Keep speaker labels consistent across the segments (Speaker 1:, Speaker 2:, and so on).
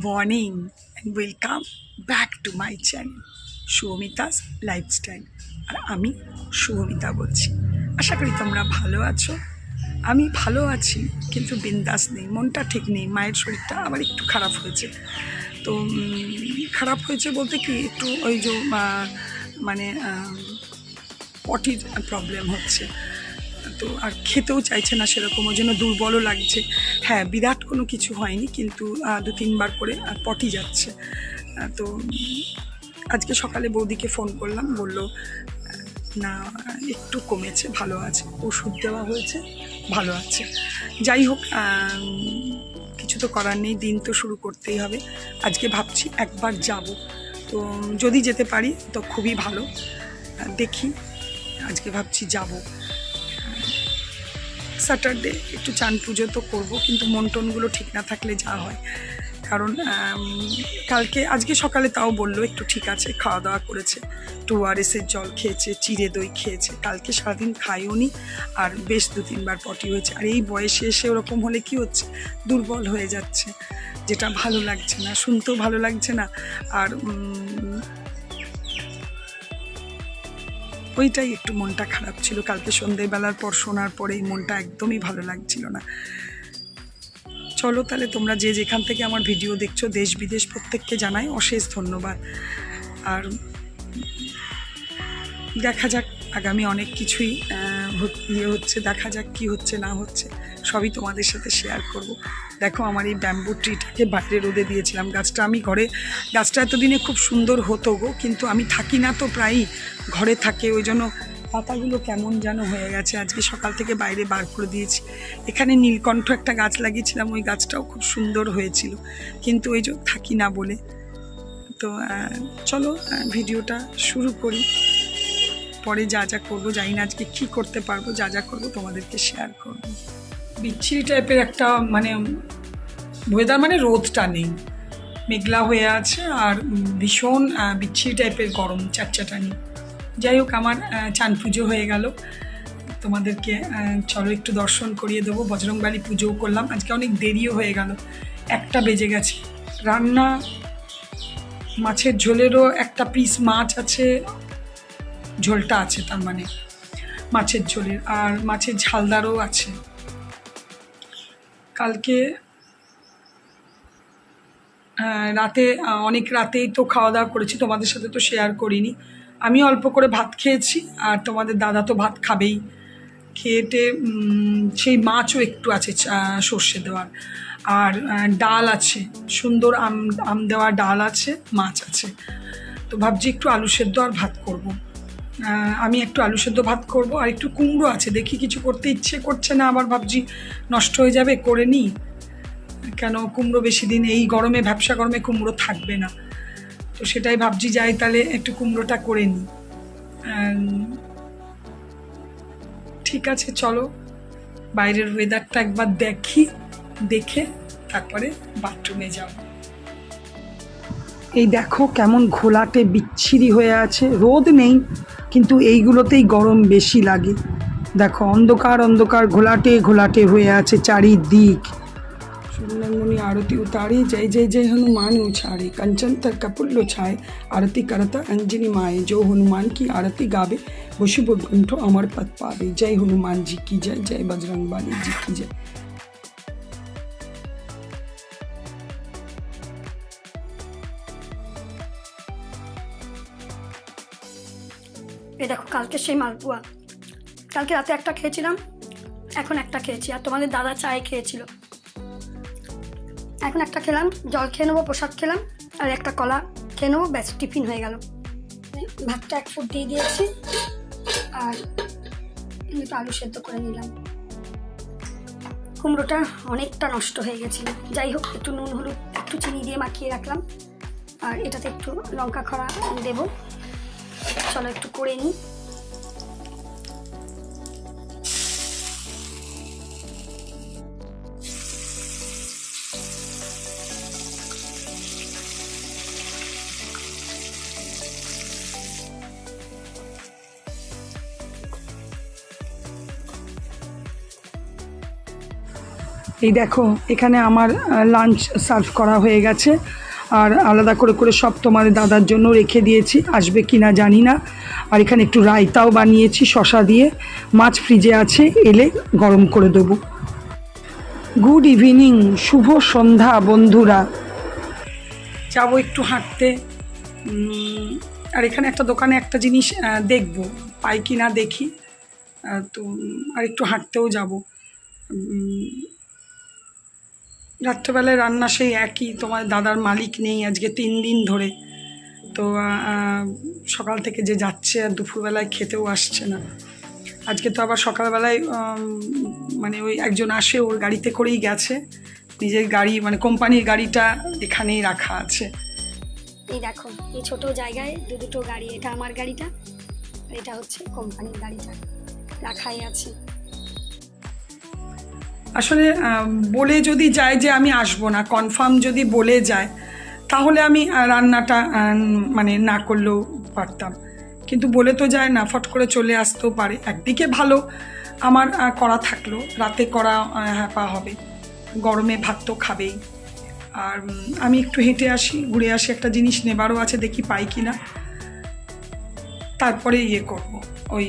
Speaker 1: Morning and welcome back to my channel Shubhamita's lifestyle. আর আমি শুভমিতা বলছি। আশা করি তোমরা ভালো আছো। আমি ভালো আছি, কিন্তু বিন্দাস নেই, মনটা ঠিক নেই। মায়ের শরীরটা আবার একটু খারাপ হয়েছে। তো খারাপ হয়েছে বলতে কি, একটু ওই যে মানে পটির প্রবলেম হচ্ছে, তো আর খেতেও চাইছে না সেরকম, ওই জন্য দুর্বলও লাগছে। হ্যাঁ, বিরাট কোনো কিছু হয়নি, কিন্তু 2-3 বার করে পটি যাচ্ছে। তো আজকে সকালে বৌদিকে ফোন করলাম, বললো না একটু কমেছে, ভালো আছে, ওষুধ দেওয়া হয়েছে, ভালো আছে। যাই হোক, কিছু তো করার নেই, দিন তো শুরু করতেই হবে। আজকে ভাবছি একবার যাব, তো যদি যেতে পারি তো খুবই ভালো। দেখি, আজকে ভাবছি যাব। স্যাটারডে একটু চান পুজো তো করবো, কিন্তু মন টনগুলো ঠিক না থাকলে যা হয়। কারণ আজকে সকালে তাও বললো একটু ঠিক আছে, খাওয়া দাওয়া করেছে, একটু ওআরএসের জল খেয়েছে, চিড়ে দই খেয়েছে। কালকে সারাদিন খাইও নি, আর বেশ 2-3 বার পটি হয়েছে। আর এই বয়সে এসে ওরকম হলে কি হচ্ছে, দুর্বল হয়ে যাচ্ছে, যেটা ভালো লাগছে না, শুনতেও ভালো লাগছে না। আর ওইটাই একটু মনটা খারাপ ছিল। কালকে সন্ধ্যেবেলার পর শোনার পরে এই মনটা একদমই ভালো লাগছিল না। চলো তাহলে, তোমরা যে যেখান থেকে আমার ভিডিও দেখছো, দেশ বিদেশ প্রত্যেককে জানাই অশেষ ধন্যবাদ। আর দেখা যাক, আগামী অনেক কিছুই হচ্ছে, দেখা যাক কি হচ্ছে না হচ্ছে, সবই তোমাদের সাথে শেয়ার করব। দেখো, আমার এই ব্যাম্বু ট্রিটাকে বাইরে রোদে দিয়েছিলাম। গাছটা আমি গাছটা এতদিনে খুব সুন্দর হতো গো, কিন্তু আমি থাকি না তো, প্রায়ই ঘরে থাকে, ওই জন্য পাতাগুলো কেমন যেন হয়ে গেছে। আজকে সকাল থেকে বাইরে বার করে দিয়েছি। এখানে নীলকণ্ঠ একটা গাছ লাগিয়েছিলাম, ওই গাছটাও খুব সুন্দর হয়েছিল, কিন্তু ওই যে থাকি না বলে। তো চলো ভিডিওটা শুরু করি। পরে যা যা করবো, জানি না আজকে কী করতে পারবো, যা যা করবো তোমাদেরকে শেয়ার করবো। বিচ্ছিরি টাইপের একটা ওয়েদার, রোদটা নেই, মেঘলা হয়ে আছে, আর ভীষণ বিচ্ছিরি টাইপের গরম, চাটচাটানি। যাই হোক, আমার চান পুজো হয়ে গেল। তোমাদেরকে চলো একটু দর্শন করিয়ে দেবো। বজরংবলী পুজোও করলাম। আজকে অনেক দেরিও হয়ে গেল, 1টা বেজে গেছে। রান্না, মাছের ঝোলেরও একটা পিস মাছ আছে, ঝোলটা আছে, তার মানে মাছের ঝোলের, আর মাছের ঝালদারও আছে। কালকে রাতে অনেক রাতেই তো খাওয়া দাওয়া করেছি, তোমাদের সাথে তো শেয়ার করিনি। আমি অল্প করে ভাত খেয়েছি, আর তোমাদের দাদা তো ভাত খাবেই। খেয়েটে সেই মাছও একটু আছে সর্ষে দেওয়ার, আর ডাল আছে, সুন্দর আম দেওয়া ডাল আছে, মাছ আছে। তো ভাবছি একটু আলু সেদ্ধ আর ভাত করব। আমি একটু আলু সেদ্ধ ভাত করব, আর একটু কুমড়ো আছে। দেখি, কিছু করতে ইচ্ছে করছে না, আবার ভাবছি নষ্ট হয়ে যাবে, করে নিই। কেন, কুমড়ো বেশি দিন এই গরমে, ভ্যাপসা গরমে কুমড়ো থাকবে না, তো সেটাই ভাবছি, যাই তাহলে একটু কুমড়োটা করে নিই। ঠিক আছে, চলো বাইরের ওয়েদারটা একবার দেখি, দেখে তারপরে বাথরুমে যাব। এই দেখো কেমন ঘোলাটে বিচ্ছিরি হয়ে আছে, রোদ নেই, কিন্তু এইগুলোতেই গরম বেশি লাগে। দেখো, অন্ধকার অন্ধকার, ঘোলাটে ঘোলাটে হয়ে আছে চারিদিক। সুন্দরমণি आरती उतारी, जय जय जय हनुमान उछारे, कंचन तर कपुल्ल छाए, आरती करता अंजनी माए, जो हनुमान की आरती गावे, वशु वैकुंठ अमर पद पावे। जय हनुमान जी की जय, जय बजरंगबली जी की जय।
Speaker 2: এই দেখো, কালকে সেই মালপোয়া, কালকে রাতে একটা খেয়েছিলাম, এখন একটা খেয়েছি, আর তোমাদের দাদা চায় খেয়েছিল। এখন একটা খেলাম, জল খেয়ে নেবো, প্রসাদ খেলাম, আর একটা কলা খেয়ে নেবো, ব্যাস টিফিন হয়ে গেল। ভাতটা 1 ফুট দিয়ে দিয়েছি, আর একটু আলু সেদ্ধ করে নিলাম। কুমড়োটা অনেকটা নষ্ট হয়ে গেছিল, যাই হোক একটু নুন হলুদ একটু চিনি দিয়ে মাখিয়ে রাখলাম, আর এটাতে একটু লঙ্কা খড়া দেবো। চলো একটু করে নিই।
Speaker 1: এই দেখো এখানে আমার লাঞ্চ সার্ভ করা হয়ে গেছে, আর আলাদা করে করে সব তোমাদের দাদার জন্য রেখে দিয়েছি, আসবে কি না জানি না। আর এখানে একটু রায়তাও বানিয়েছি শশা দিয়ে, মাছ ফ্রিজে আছে, এলে গরম করে দেবো। গুড ইভিনিং, শুভ সন্ধ্যা বন্ধুরা। যাবো একটু হাঁটতে, আর এখানে একটা দোকানে একটা জিনিস দেখবো, পাই কি না দেখি। তো আর একটু হাঁটতেও যাব। রাত্রেবেলায় রান্না সেই একই, তোমার দাদার মালিক নেই আজকে 3 দিন ধরে। তো সকাল থেকে যে যাচ্ছে আর দুপুরবেলায় খেতেও আসছে না। আজকে তো আবার সকালবেলায় মানে ওই একজন আসে, ওর গাড়িতে করেই গেছে, নিজের গাড়ি মানে কোম্পানির গাড়িটা এখানেই রাখা আছে।
Speaker 2: এই দেখো এই ছোট জায়গায় দুটো গাড়ি, এটা আমার গাড়িটা আর এটা হচ্ছে কোম্পানির গাড়িটা রাখাই আছে।
Speaker 1: আসলে বলে যদি যায় যে আমি আসবো না, কনফার্ম যদি বলে যায়, তাহলে আমি রান্নাটা মানে না করলেও পারতাম, কিন্তু বলে তো যায় না, ফট করে চলে আসতেও পারে। একদিকে ভালো আমার করা থাকলো, রাতে করা হ্যাপা হবে, গরমে ভাত তো খাবেই। আর আমি একটু হেঁটে আসি, ঘুরে আসি, একটা জিনিস নেবারও আছে, দেখি পাই কি না, তারপরে করব, ওই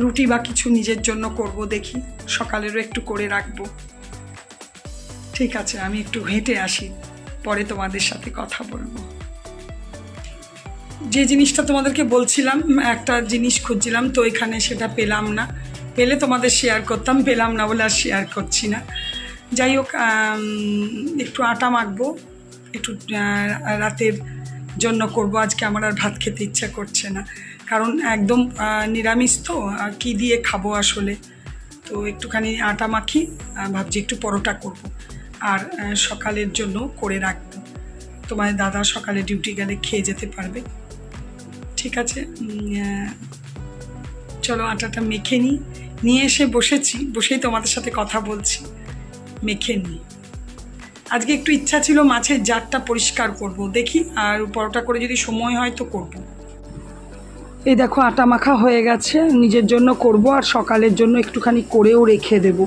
Speaker 1: রুটি বা কিছু নিজের জন্য করব, দেখি সকালেরও একটু করে রাখবো। ঠিক আছে, আমি একটু হেঁটে আসি, পরে তোমাদের সাথে কথা বলবো। যে জিনিসটা তোমাদেরকে বলছিলাম, একটা জিনিস খুঁজছিলাম, তো এখানে সেটা পেলাম না, পেলে তোমাদের শেয়ার করতাম, পেলাম না বলে আর শেয়ার করছি না। যাই হোক, একটু আটা মাখবো, একটু রাতের জন্য করব। আজকে আমার আর ভাত খেতে ইচ্ছা করছে না, কারণ একদম নিরামিষ তো, কী দিয়ে খাবো আসলে। তো একটুখানি আটা মাখি, ভাবছি একটু পরোটা করব, আর সকালের জন্য করে রাখবো। তোমার দাদা সকালে ডিউটি গেলে খেয়ে যেতে পারবে। ঠিক আছে, চলো আটাটা মেখে নিয়ে এসে বসেছি, বসেই তোমাদের সাথে কথা বলছি। মেখে নিই। আজকে একটু ইচ্ছা ছিল মাছের জারটা পরিষ্কার করব, দেখি, আর পরোটা করে যদি সময় হয় তো করব। এই দেখো আটা মাখা হয়ে গেছে, নিজের জন্য করব আর সকালের জন্য একটুখানি করেও রেখে দেব।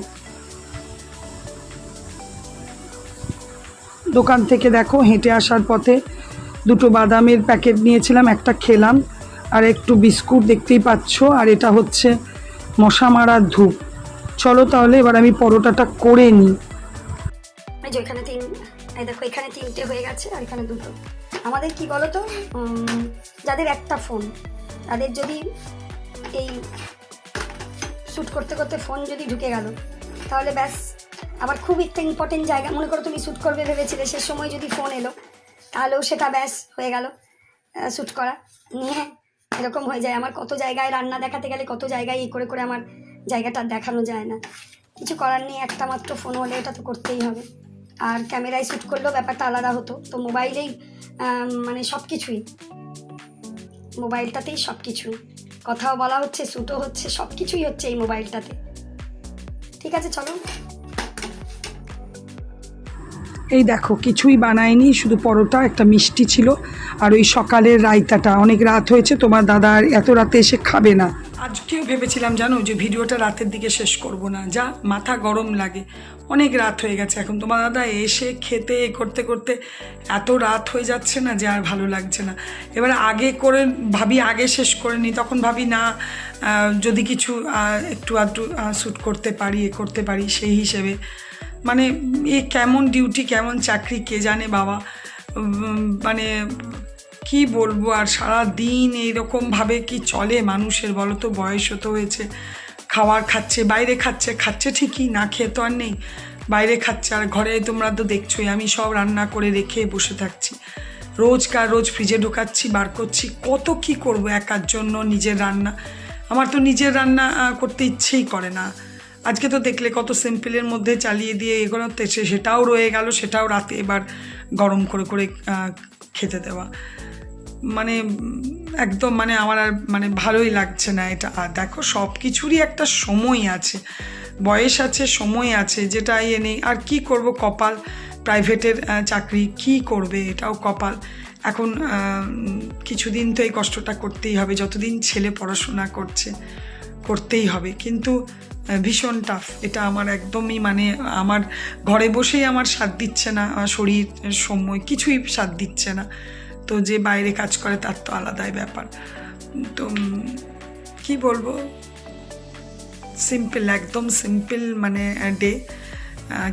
Speaker 1: দোকান থেকে দেখো হেঁটে আসার পথে 2 বাদামের প্যাকেট নিয়েছিলাম, একটা খেলাম, আর একটু বিস্কুট দেখতেই পাচ্ছ, আর এটা হচ্ছে মশা মারার ধূপ। চলো তাহলে এবার আমি পরোটাটা করে নিই।
Speaker 2: এই যে এখানে এই দেখো এখানে 3টে হয়ে গেছে আর এখানে 2টো। আমাদের কি বলো তো, যাদের একটা ফোন, তাদের যদি এই শ্যুট করতে করতে ফোন যদি ঢুকে গেল, তাহলে ব্যাস, আবার খুব একটা ইম্পর্টেন্ট জায়গা, মনে করো তুমি শ্যুট করবে ভেবেছিলে, সে সময় যদি ফোন এলো, তাহলেও সেটা ব্যাস হয়ে গেল শ্যুট করা নিয়ে। এরকম হয়ে যায়। আমার কত জায়গায় রান্না দেখাতে গেলে কত জায়গায় করে করে আমার জায়গাটা দেখানো যায় না। কিছু করার নেই, একটা মাত্র ফোন হলে এটা তো করতেই হবে। আর ক্যামেরায় শ্যুট করলেও ব্যাপারটা আলাদা হতো, তো মোবাইলেই মানে সব কিছুই, মোবাইলটাতেই সব কিছুই, কথাও বলা হচ্ছে, শ্যুটও হচ্ছে, সব কিছুই হচ্ছে এই মোবাইলটাতে। ঠিক আছে চলো।
Speaker 1: এই দেখো কিছুই বানায়নি, শুধু পরোটা, একটা মিষ্টি ছিল, আর ওই সকালের রায়তাটা। অনেক রাত হয়েছে, তোমার দাদা আর এত রাতে এসে খাবে না। আজকেও ভেবেছিলাম জানো যে ভিডিওটা রাতের দিকে শেষ করব না, যা মাথা গরম লাগে, অনেক রাত হয়ে গেছে এখন। তোমার দাদা এসে খেতে করতে করতে এত রাত হয়ে যাচ্ছে না যে আর ভালো লাগছে না। এবার আগে করে ভাবি, আগে শেষ করে নিই, তখন ভাবি না যদি কিছু একটু আধটু শ্যুট করতে পারি, করতে পারি, সেই হিসেবে মানে কেমন ডিউটি, কেমন চাকরি, কে জানে বাবা। মানে কি বলবো, আর সারা দিন এইরকমভাবে কি চলে মানুষের বলো তো? বয়সও তো হয়েছে, খাবার খাচ্ছে, বাইরে খাচ্ছে ঠিকই, না খেয়ে তো আর নেই, বাইরে খাচ্ছে। আর ঘরে তোমরা তো দেখছোই, আমি সব রান্না করে রেখে বসে থাকছি, রোজ ফ্রিজে ঢোকাচ্ছি, বার করছি, কত কি করব একার জন্য। নিজের রান্না, আমার তো নিজের রান্না করতে ইচ্ছেই করে না। আজকে তো দেখলে কত সিম্পলের মধ্যে চালিয়ে দিয়ে এগোতে, সেটাও রয়ে গেল, সেটাও রাতে এবার গরম করে করে খেতে দেওয়া। মানে একদম মানে আমার আর মানে ভালোই লাগছে না এটা। আর দেখো সব কিছুরই একটা সময় আছে, বয়স আছে, সময় আছে, যেটা নেই। আর কি করব, কপাল, প্রাইভেটের চাকরি, কি করবে, এটাও কপাল। এখন কিছুদিন তো এই কষ্টটা করতেই হবে, যতদিন ছেলে পড়াশোনা করছে করতেই হবে। কিন্তু ভীষণ টাফ। এটা আমার একদমই মানে আমার ঘরে বসেই আমার সাথ দিচ্ছে না, শরীর সময় কিছুই সাথ দিচ্ছে না। তো যে বাইরে কাজ করে তার তো আলাদাই ব্যাপার। তো কি বলবো, সিম্পল, একদম সিম্পল মানে ডে,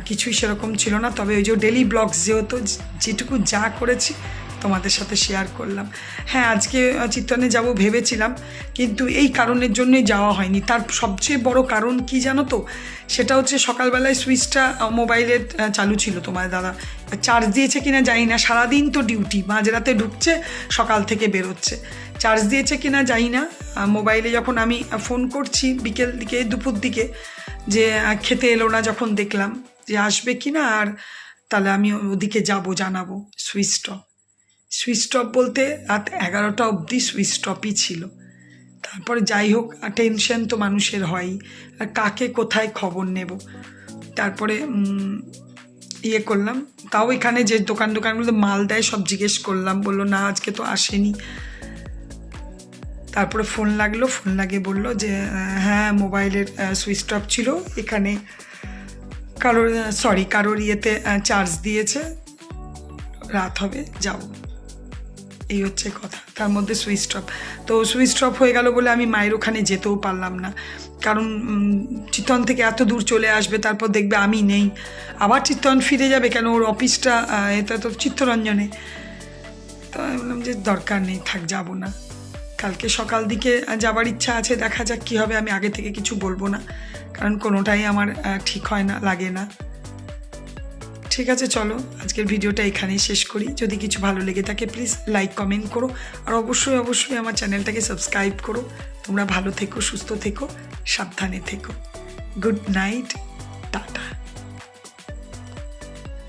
Speaker 1: কিছুই সেরকম ছিল না। তবে ওই যে ডেলি ব্লগস যেহেতু যেটুকু যা করেছি তোমাদের সাথে শেয়ার করলাম। হ্যাঁ, আজকে চিত্তনে যাব ভেবেছিলাম, কিন্তু এই কারণের জন্যই যাওয়া হয়নি। তার সবচেয়ে বড় কারণ কি জানো তো, সেটা হচ্ছে সকালবেলায় সুইচটা মোবাইলের চালু ছিল তোমার দাদা, চার্জ দিয়েছে কিনা জানি না, সারাদিন তো ডিউটি, মাঝরাতে ঢুকছে সকাল থেকে বেরোচ্ছে, চার্জ দিয়েছে কিনা জানি না। মোবাইলে যখন আমি ফোন করছি বিকেল দিকে দুপুর দিকে যে খেতে এলো না, যখন দেখলাম যে আসবে কিনা, আর তাহলে আমি ওদিকে যাব জানাবো, সুইচ অফ বলতে রাত 11টা অবধি সুইচ অফই ছিল। তারপরে যাই হোক, টেনশন তো মানুষের হয়ই, আর কাকে কোথায় খবর নেব। তারপরে ইয়ে করলাম, তাও এখানে যে দোকানগুলোতে মাল দেয় সব জিজ্ঞেস করলাম, বললো না আজকে তো আসেনি। তারপরে ফোন লাগিয়ে বললো যে হ্যাঁ মোবাইলের সুইচ অফ ছিল, এখানে কারোর ইয়েতে চার্জ দিয়েছে, রাত হবে যাব, এই হচ্ছে কথা। তার মধ্যে সুইচ অফ হয়ে গেল বলে আমি মায়ের ওখানে যেতেও পারলাম না, কারণ চিত্তন থেকে এত দূর চলে আসবে, তারপর দেখবে আমি নেই, আবার চিত্তন ফিরে যাবে, কেন ওর অফিসটা এটা তো চিত্তরঞ্জনে। তো আমি বললাম যে দরকার নেই, থাক, যাব না। কালকে সকাল দিকে যাবার ইচ্ছা আছে, দেখা যাক কী হবে। আমি আগে থেকে কিছু বলবো না, কারণ কোনোটাই আমার ঠিক হয় না, লাগে না। ঠিক আছে, চলো আজকের ভিডিওটা এখানেই শেষ করি। যদি কিছু ভালো লেগে থাকে প্লিজ লাইক কমেন্ট করো, আর অবশ্যই আমার চ্যানেলটাকে সাবস্ক্রাইব করো। তোমরা ভালো থেকো, সুস্থ থেকো, সাবধানে থেকো। Good night.